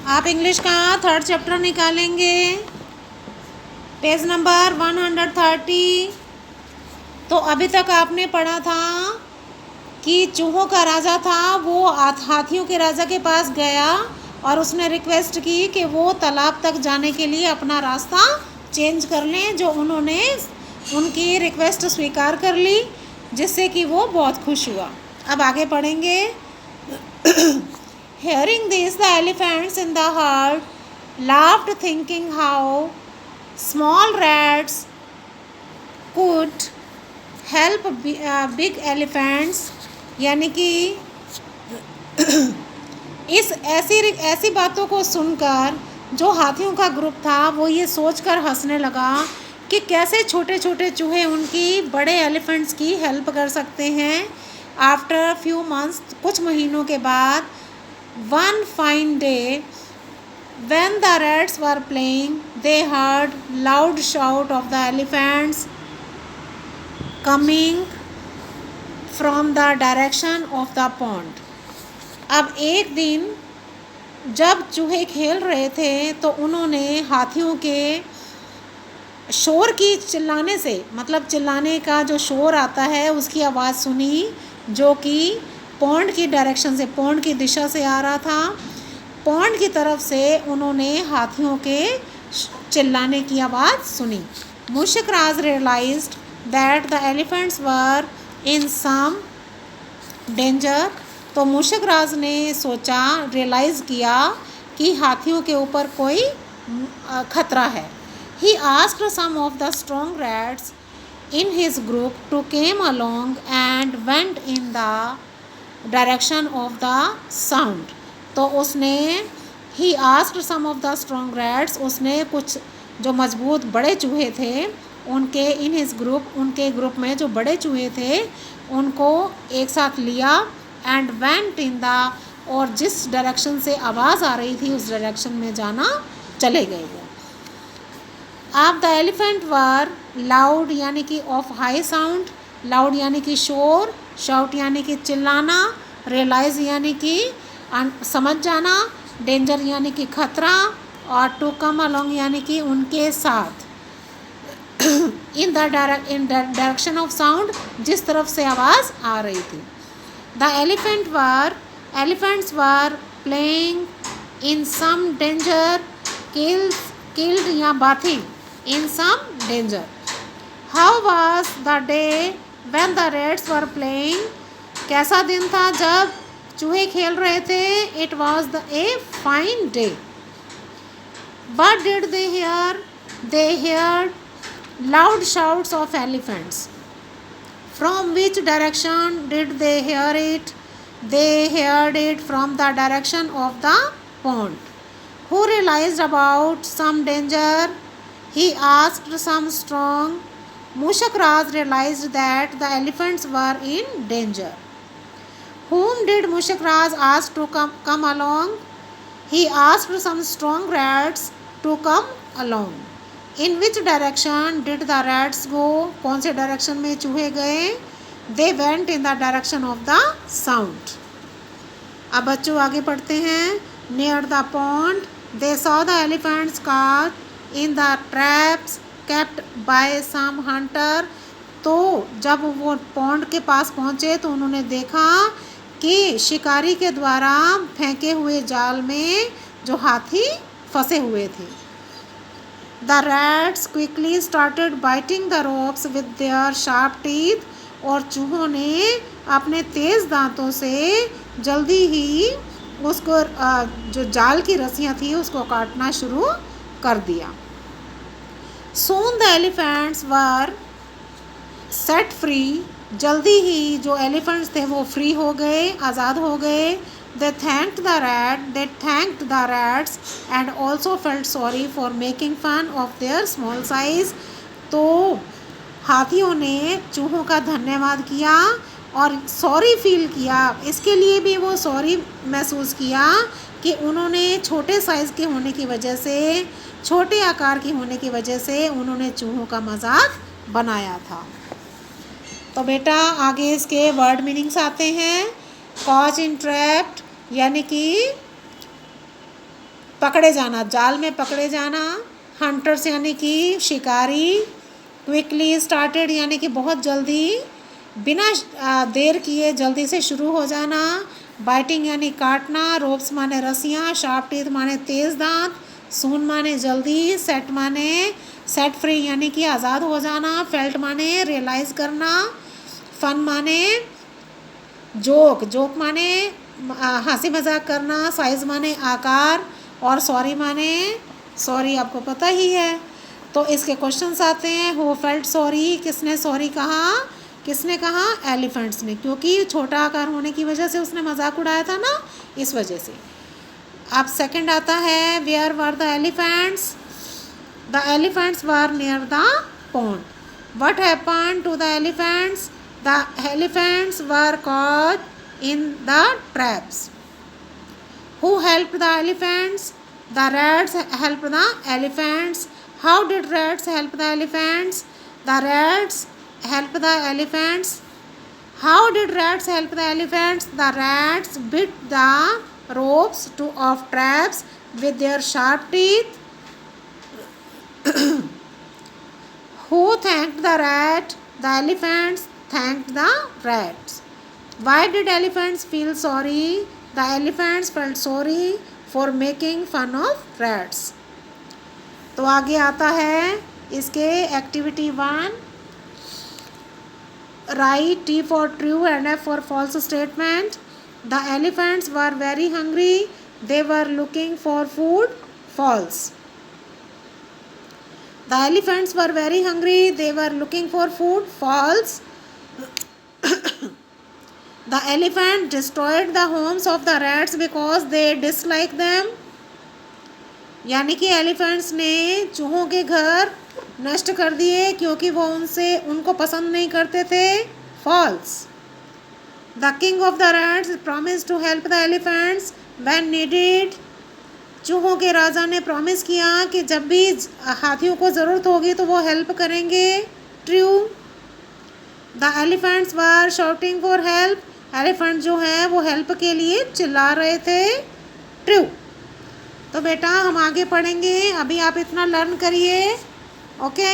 आप इंग्लिश का third chapter निकालेंगे, पेज नंबर 130। तो अभी तक आपने पढ़ा था कि चूहों का राजा था, वो हाथियों के राजा के पास गया और उसने रिक्वेस्ट की कि वो तालाब तक जाने के लिए अपना रास्ता चेंज कर लें, जो उन्होंने उनकी रिक्वेस्ट स्वीकार कर ली, जिससे कि वो बहुत खुश हुआ। अब आगे पढ़ेंगे। Hearing this, the elephants in the herd laughed, thinking how small rats could help big elephants। यानी कि इस ऐसी बातों को सुनकर जो हाथियों का ग्रुप था वो ये सोचकर हंसने लगा कि कैसे छोटे छोटे चूहे उनकी बड़े एलिफेंट्स की हेल्प कर सकते हैं। आफ्टर फ्यू मंथ्स, कुछ महीनों के बाद, one fine day when the rats were playing, they heard loud shout of the elephants coming from the direction of the pond। अब एक दिन जब चूहे खेल रहे थे तो उन्होंने हाथियों के शोर की, चिल्लाने से, मतलब चिल्लाने का जो शोर आता है उसकी आवाज़ सुनी, जो कि पॉन्ड की डायरेक्शन से, पॉन्ड की दिशा से आ रहा था। पॉन्ड की तरफ से उन्होंने हाथियों के चिल्लाने की आवाज़ सुनी। Mushak Raj realised that the elephants were in some danger. तो मूषक राज ने सोचा, रियलाइज़ किया कि हाथियों के ऊपर कोई खतरा है। He asked some of the strong rats in his group to came along and went in the direction of the sound। तो उसने he asked some of the strong rats, उसने कुछ जो मजबूत बड़े चूहे थे उनके in his group, उनके ग्रुप में जो बड़े चूहे थे उनको एक साथ लिया and went in the, और जिस डायरेक्शन से आवाज़ आ रही थी उस डायरेक्शन में जाना चले गए वो। अब द एलिफेंट वर लाउड यानी कि ऑफ हाई साउंड, लाउड यानी कि शोर, शाउट यानी कि चिल्लाना, रियलाइज यानी कि समझ जाना, डेंजर यानी कि खतरा, और टू कम अलोंग यानी कि उनके साथ। इन डायरेक्शन ऑफ साउंड, जिस तरफ से आवाज़ आ रही थी। The elephants were playing in some danger, killed या bathing in some danger। How was the day when the rats were playing? कैसा दिन था जब चूहे खेल रहे थे? It was a fine day। What did they hear? They heard loud shouts of elephants। From which direction did they hear it? They heard it from the direction of the pond। Who realized about some danger? He asked some strong। Mushak Raj realized that the elephants were in danger। Whom did Mushak Raj ask to come along? He asked some strong rats to come along। In which direction did the rats go? कौन से direction में चूहे गए? They went in the direction of the sound। अब बच्चों आगे पढ़ते हैं। Near the pond, they saw the elephants caught in the traps kept by some hunter। तो जब वो पॉन्ड के पास पहुँचे तो उन्होंने देखा कि शिकारी के द्वारा फेंके हुए जाल में जो हाथी फंसे हुए थे। The rats quickly started biting the ropes with their sharp teeth। और चूहों ने अपने तेज़ दांतों से जल्दी ही उसको, जो जाल की रस्सियाँ थी उसको काटना शुरू कर दिया। Soon the elephants were set free। जल्दी ही जो एलिफेंट्स थे वो फ्री हो गए, आज़ाद हो गए। They thanked the rats and also felt sorry for making fun of their small size। तो हाथियों ने चूहों का धन्यवाद किया और सॉरी फील किया, इसके लिए भी वो सॉरी महसूस किया कि उन्होंने छोटे साइज़ के होने की वजह से, छोटे आकार की होने की वजह से उन्होंने चूहों का मजाक बनाया था। तो बेटा आगे इसके वर्ड मीनिंग्स आते हैं। कॉज इन ट्रैप्ड यानी कि पकड़े जाना, जाल में पकड़े जाना। हंटर्स यानी कि शिकारी। क्विकली स्टार्टेड यानी कि बहुत जल्दी, बिना देर किए जल्दी से शुरू हो जाना। बाइटिंग यानी काटना। रोप्स माने रस्सियाँ। शार्प टीथ माने तेज़ दांत। सून माने जल्दी। सेट माने सेट फ्री यानी कि आज़ाद हो जाना। फेल्ट माने रियलाइज़ करना। फन माने जोक, जोक माने हंसी मजाक करना। साइज़ माने आकार। और सॉरी माने सॉरी, आपको पता ही है। तो इसके क्वेश्चंस आते हैं। हु फेल्ट सॉरी, किसने सॉरी कहा? किसने कहा? एलिफेंट्स ने, क्योंकि छोटा आकार होने की वजह से उसने मजाक उड़ाया था ना, इस वजह से। अब सेकंड आता है, where were the elephants? The elephants were near the pond. What happened to the elephants? The elephants were caught in the traps. Who helped the elephants? The rats helped the elephants. How did rats help the elephants? The rats helped the elephants. How did rats help the elephants? The rats bit the ropes of traps with their sharp teeth. Who thanked the rat? The elephants thanked the rats. Why did elephants feel sorry? The elephants felt sorry for making fun of rats. तो आगे आता है इसके activity 1. Write T for true and F for false statement. The elephants were very hungry. They were looking for food. False. The elephants were very hungry. They were looking for food. False. The elephant destroyed the homes of the rats because they dislike them. यानी कि elephants ने चूहों के घर नष्ट कर दिए क्योंकि वो उनको पसंद नहीं करते थे. False. The king of the rats promised to help the elephants when needed. चूहों के राजा ने प्रॉमिस किया कि जब भी हाथियों को ज़रूरत होगी तो वो हेल्प करेंगे. True. The elephants were shouting for help. Elephant जो है वो हेल्प के लिए चिल्ला रहे थे. ट्रू. तो बेटा हम आगे पढ़ेंगे, अभी आप इतना लर्न करिए. ओके.